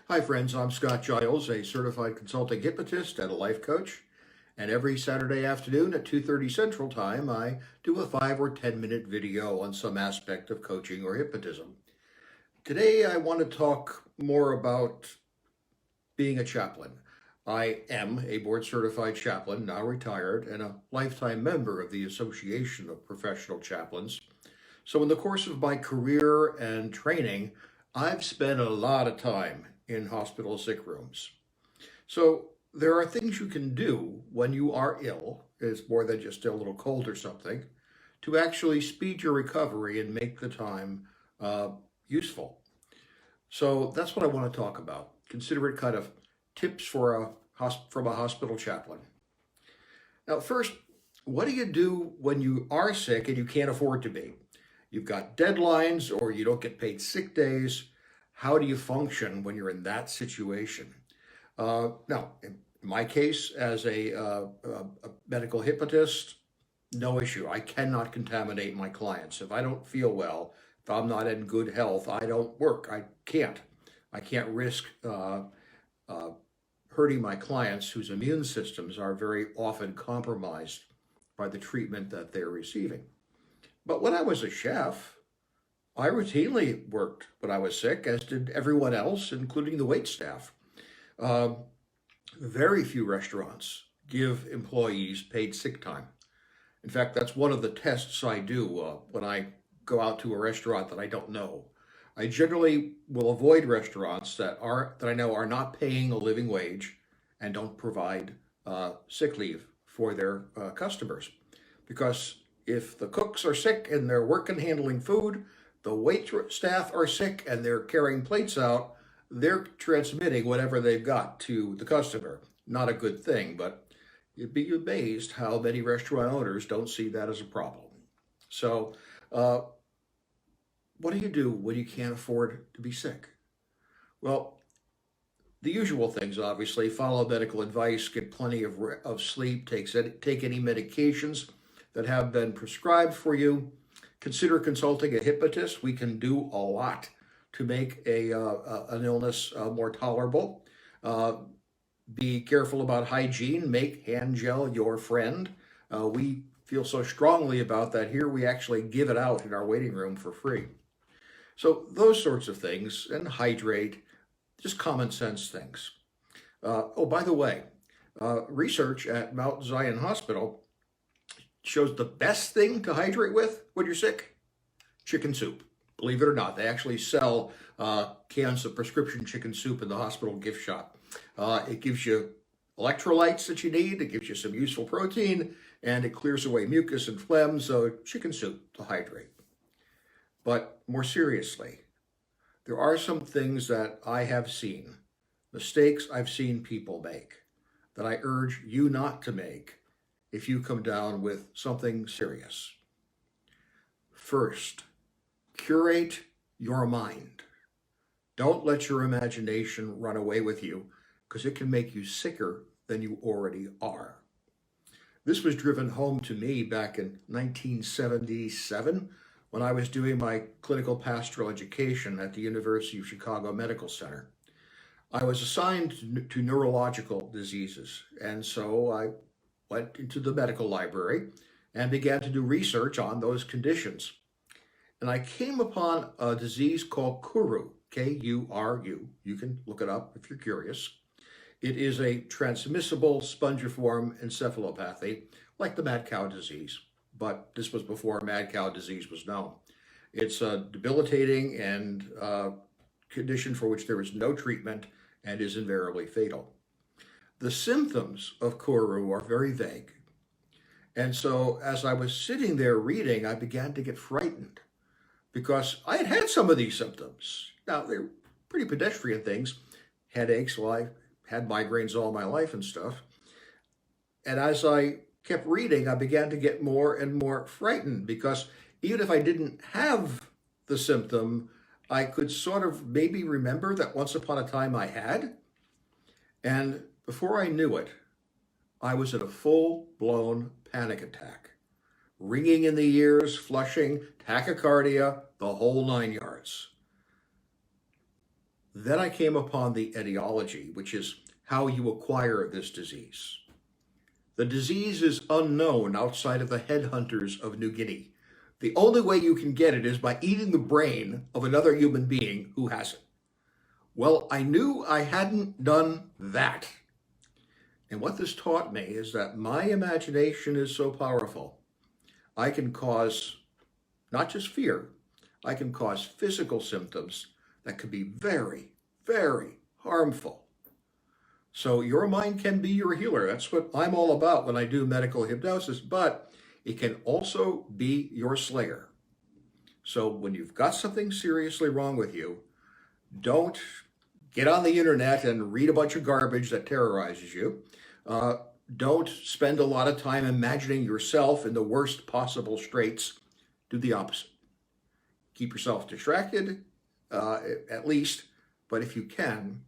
Hi, friends. I'm Scott Giles, a certified consulting hypnotist and a life coach. And every Saturday afternoon at 2:30 Central Time, I do a 5 or 10-minute video on some aspect of coaching or hypnotism. Today, I want to talk more about being a chaplain. I am a board certified chaplain, now retired, and a lifetime member of the Association of Professional Chaplains. So, in the course of my career and training, I've spent a lot of time in hospital sick rooms. So, there are things you can do when you are ill, it's more than just a little cold or something, to actually speed your recovery and make the time useful. So, that's what I want to talk about. Consider it kind of tips from a hospital chaplain. Now, first, what do you do when you are sick and you can't afford to be? You've got deadlines or you don't get paid sick days. How do you function when you're in that situation? Now, in my case, as a medical hypnotist, no issue. I cannot contaminate my clients. If I don't feel well, if I'm not in good health, I don't work. I can't. I can't risk uh, hurting my clients whose immune systems are very often compromised by the treatment that they're receiving. But when I was a chef, I routinely worked when I was sick, as did everyone else, including the wait staff. Um, Very few restaurants give employees paid sick time. In fact, that's one of the tests I do when I go out to a restaurant that I don't know. I generally will avoid restaurants that I know are not paying a living wage and don't provide sick leave for their customers, because if the cooks are sick and they're working handling food, the wait staff are sick and they're carrying plates out, they're transmitting whatever they've got to the customer. Not a good thing, but you'd be amazed how many restaurant owners don't see that as a problem. So, uh, what do you do when you can't afford to be sick? Well, the usual things, obviously: follow medical advice, get plenty of sleep, take any medications that have been prescribed for you. Consider consulting a hypnotist. We can do a lot to make an illness more tolerable. Uh, be careful about hygiene. Make hand gel your friend. We feel so strongly about that here, we actually give it out in our waiting room for free. So, those sorts of things, and hydrate, just common sense things. Oh, by the way, research at Mount Zion Hospital shows the best thing to hydrate with when you're sick: chicken soup. Believe it or not, they actually sell cans of prescription chicken soup in the hospital gift shop. It gives you electrolytes that you need, it gives you some useful protein, and it clears away mucus and phlegm. So, chicken soup to hydrate. But more seriously, there are some things that I have seen, mistakes I've seen people make, that I urge you not to make if you come down with something serious. First, curate your mind. Don't let your imagination run away with you, because it can make you sicker than you already are. This was driven home to me back in 1977 when I was doing my clinical pastoral education at the University of Chicago Medical Center. I was assigned to neurological diseases, and so I went into the medical library and began to do research on those conditions. And I came upon a disease called Kuru, Kuru. You can look it up if you're curious. It is a transmissible spongiform encephalopathy, like the mad cow disease, but this was before mad cow disease was known. It's a debilitating and condition for which there is no treatment and is invariably fatal. The symptoms of Kuru are very vague. And so as I was sitting there reading, I began to get frightened because I had had some of these symptoms. Now, they're pretty pedestrian things: headaches. Well, I had migraines all my life and stuff. And as I kept reading, I began to get more and more frightened, because even if I didn't have the symptom, I could sort of maybe remember that once upon a time I had. And before I knew it, I was in a full blown panic attack: ringing in the ears, flushing, tachycardia, the whole 9 yards. Then I came upon the etiology, which is how you acquire this disease. The disease is unknown outside of the headhunters of New Guinea. The only way you can get it is by eating the brain of another human being who has it. Well, I knew I hadn't done that. And what this taught me is that my imagination is so powerful. I can cause not just fear, I can cause physical symptoms that could be very, very harmful. So your mind can be your healer. That's what I'm all about when I do medical hypnosis, but it can also be your slayer. So when you've got something seriously wrong with you, don't get on the internet and read a bunch of garbage that terrorizes you. Don't spend a lot of time imagining yourself in the worst possible straits. Do the opposite. Keep yourself distracted, at least, but if you can,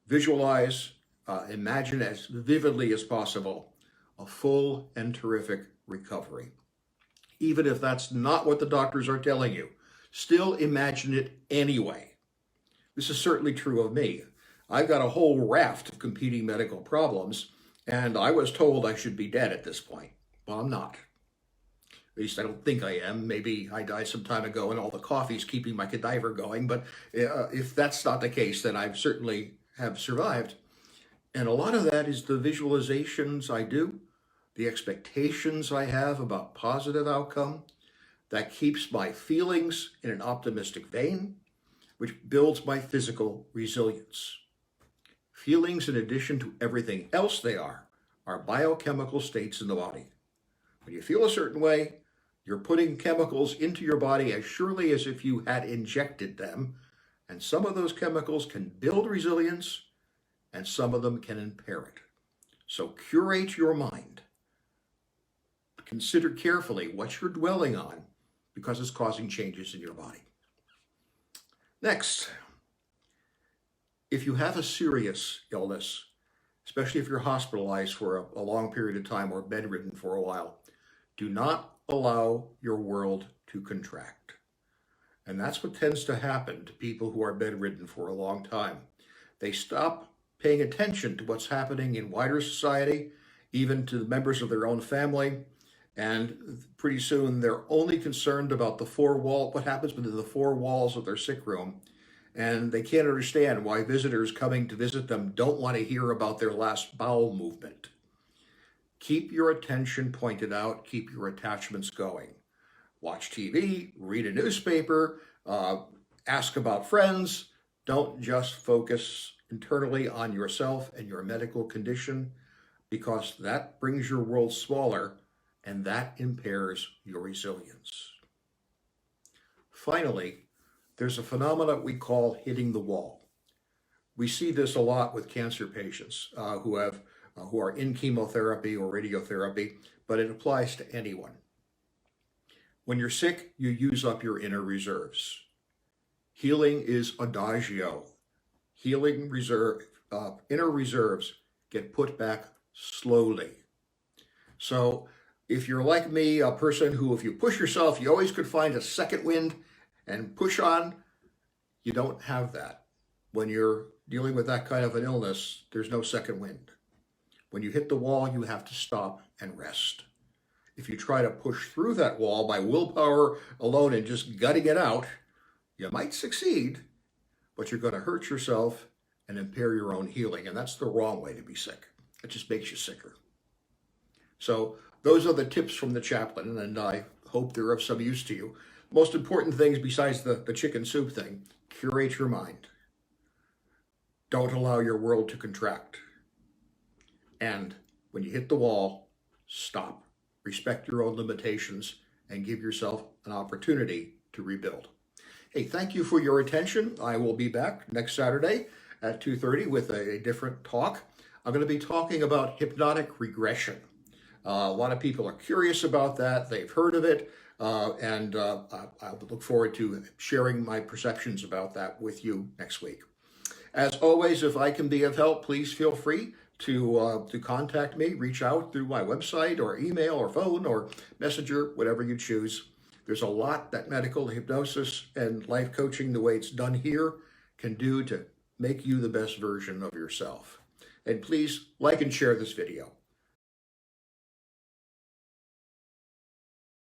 visualize, imagine as vividly as possible a full and terrific recovery. Even if that's not what the doctors are telling you, still imagine it anyway. This is certainly true of me. I've got a whole raft of competing medical problems, and I was told I should be dead at this point. Well, I'm not. At least I don't think I am. Maybe I died some time ago and all the coffee's keeping my cadaver going, but if that's not the case, then I certainly have survived. And a lot of that is the visualizations I do, the expectations I have about positive outcome, that keeps my feelings in an optimistic vein, which builds my physical resilience. Feelings, in addition to everything else they are biochemical states in the body. When you feel a certain way, you're putting chemicals into your body as surely as if you had injected them, and some of those chemicals can build resilience, and some of them can impair it. So curate your mind. Consider carefully what you're dwelling on, because it's causing changes in your body. Next, if you have a serious illness, especially if you're hospitalized for a long period of time or bedridden for a while, do not allow your world to contract. And that's what tends to happen to people who are bedridden for a long time. They stop paying attention to what's happening in wider society, even to the members of their own family, and pretty soon they're only concerned about what happens within the four walls of their sick room, and they can't understand why visitors coming to visit them don't want to hear about their last bowel movement. Keep your attention pointed out, keep your attachments going. Watch TV, read a newspaper, ask about friends. Don't just focus internally on yourself and your medical condition, because that brings your world smaller and that impairs your resilience. Finally, there's a phenomenon we call hitting the wall. We see this a lot with cancer patients who are in chemotherapy or radiotherapy, but it applies to anyone. When you're sick, you use up your inner reserves. Healing is adagio. Inner reserves get put back slowly. So if you're like me, a person who, if you push yourself, you always could find a second wind and push on, you don't have that. When you're dealing with that kind of an illness, there's no second wind. When you hit the wall, you have to stop and rest. If you try to push through that wall by willpower alone and just gutting it out, you might succeed, but you're going to hurt yourself and impair your own healing. And that's the wrong way to be sick. It just makes you sicker. So those are the tips from the chaplain, and I hope they're of some use to you. Most important things besides the chicken soup thing: curate your mind. Don't allow your world to contract. And when you hit the wall, stop. Respect your own limitations and give yourself an opportunity to rebuild. Hey, thank you for your attention. I will be back next Saturday at 2:30 with a different talk. I'm going to be talking about hypnotic regression. A lot of people are curious about that. They've heard of it. And I look forward to sharing my perceptions about that with you next week. As always, if I can be of help, please feel free to contact me. Reach out through my website or email or phone or messenger, whatever you choose. There's a lot that medical hypnosis and life coaching, the way it's done here, can do to make you the best version of yourself. And please like and share this video.